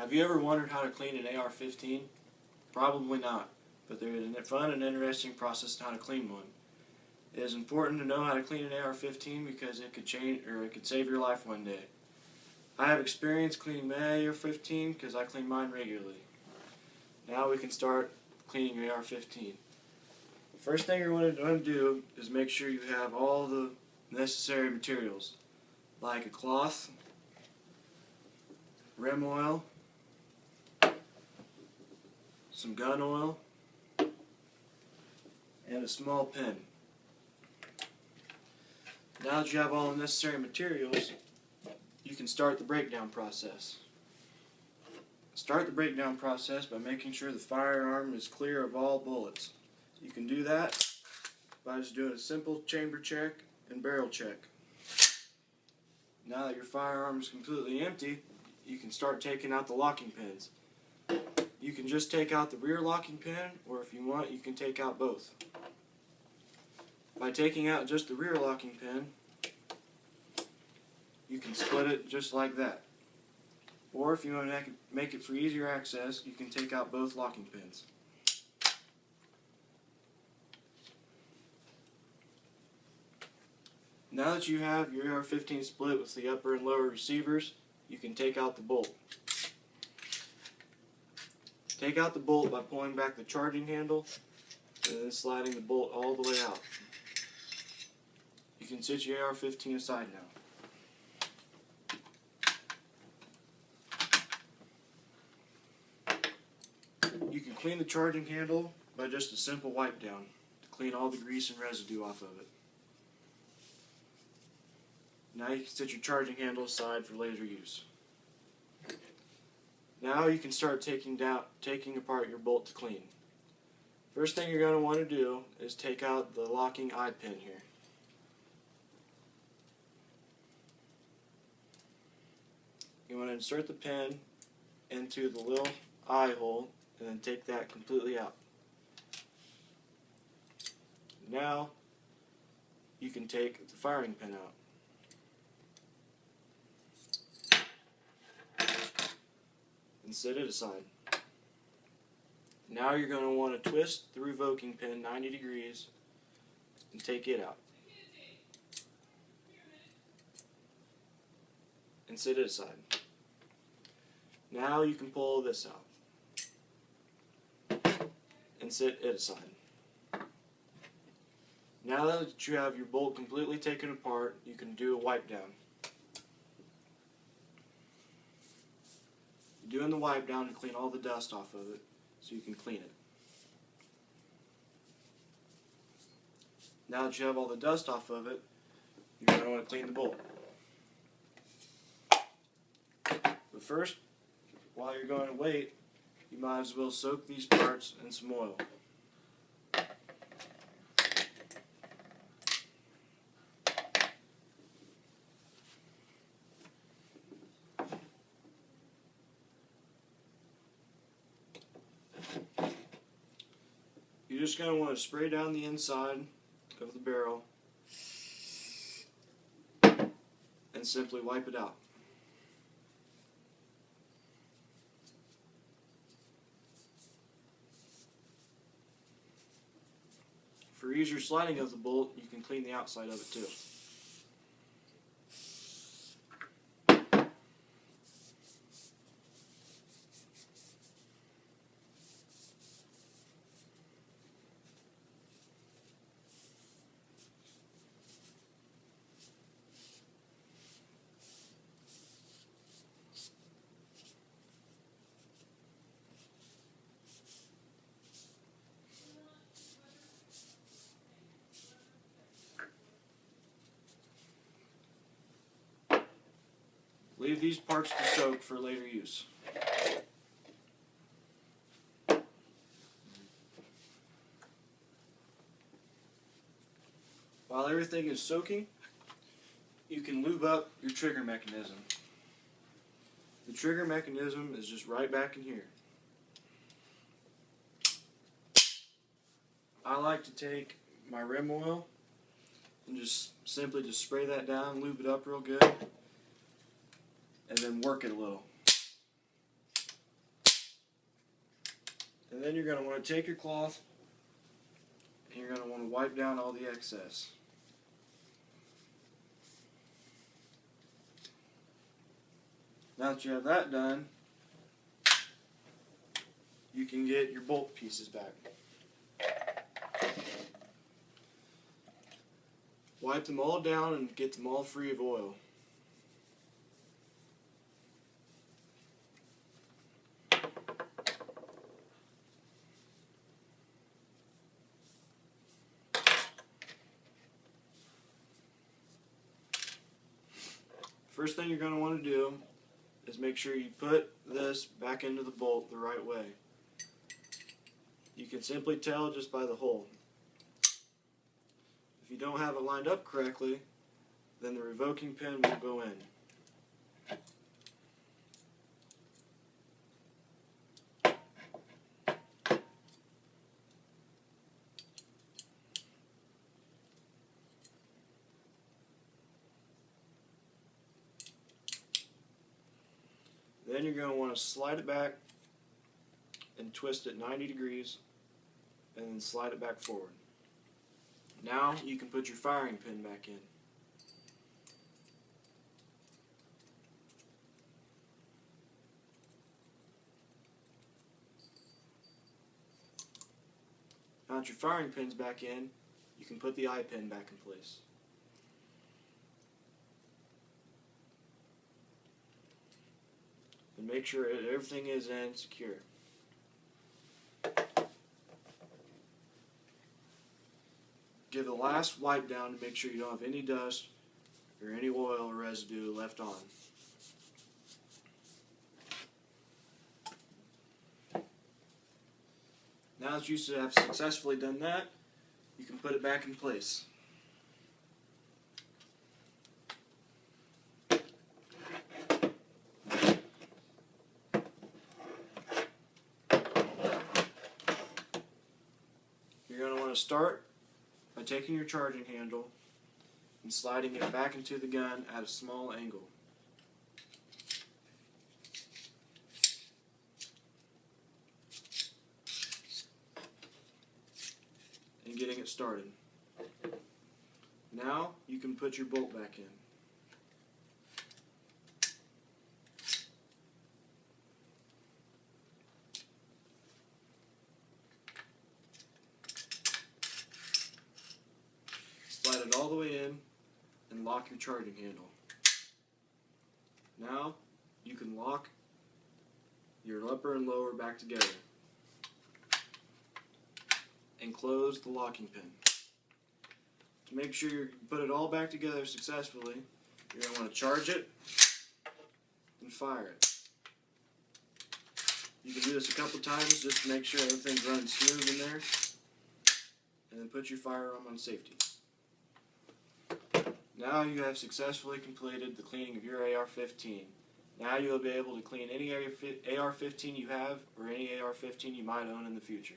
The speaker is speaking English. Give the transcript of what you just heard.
Have you ever wondered how to clean an AR-15? Probably not, but there is a fun and interesting process on how to clean one. It is important to know how to clean an AR-15 because it could save your life one day. I have experience cleaning my AR-15 because I clean mine regularly. Now we can start cleaning your AR-15. First thing you're going to do is make sure you have all the necessary materials, like a cloth, rim oil, some gun oil, and a small pen. Now that you have all the necessary materials, you can start the breakdown process. Start the breakdown process by making sure the firearm is clear of all bullets. You can do that by just doing a simple chamber check and barrel check. Now that your firearm is completely empty, you can start taking out the locking pins. You can just take out the rear locking pin, or if you want, you can take out both. By taking out just the rear locking pin, you can split it just like that. Or if you want to make it for easier access, you can take out both locking pins. Now that you have your AR-15 split with the upper and lower receivers, you can take out the bolt. Take out the bolt by pulling back the charging handle and then sliding the bolt all the way out. You can set your AR-15 aside now. You can clean the charging handle by just a simple wipe down to clean all the grease and residue off of it. Now you can set your charging handle aside for later use. Now you can start taking apart your bolt to clean. First thing you're going to want to do is take out the locking eye pin here. You want to insert the pin into the little eye hole and then take that completely out. Now you can take the firing pin out. And set it aside. Now you're going to want to twist the revoking pin 90 degrees and take it out. And set it aside. Now you can pull this out and set it aside. Now that you have your bolt completely taken apart, you can do a wipe down. Doing the wipe down to clean all the dust off of it so you can clean it. Now that you have all the dust off of it, you're going to want to clean the bolt. But first, while you're going to wait, you might as well soak these parts in some oil. You're just going to want to spray down the inside of the barrel and simply wipe it out. For easier sliding of the bolt, you can clean the outside of it too. Leave these parts to soak for later use. While everything is soaking, you can lube up your trigger mechanism. The trigger mechanism is just right back in here. I like to take my rim oil and just simply spray that down, lube it up real good, and then work it a little. And then you're going to want to take your cloth and you're going to want to wipe down all the excess. Now that you have that done, you can get your bolt pieces back. Wipe them all down and get them all free of oil. First thing you're going to want to do is make sure you put this back into the bolt the right way. You can simply tell just by the hole. If you don't have it lined up correctly, then the revoking pin will go in. Then you're going to want to slide it back and twist it 90 degrees and then slide it back forward. Now you can put your firing pin back in. Now that your firing pin's back in, you can put the eye pin back in place. And make sure everything is in secure. Give the last wipe down to make sure you don't have any dust or any oil or residue left on. Now that you have successfully done that, you can put it back in place. You're going to want to start by taking your charging handle and sliding it back into the gun at a small angle. And getting it started. Now you can put your bolt back in. Slide it all the way in and lock your charging handle. Now you can lock your upper and lower back together and close the locking pin. To make sure you put it all back together successfully, you're going to want to charge it and fire it. You can do this a couple times just to make sure everything's running smooth in there, and then put your firearm on safety. Now you have successfully completed the cleaning of your AR-15. Now you'll be able to clean any AR-15 you have or any AR-15 you might own in the future.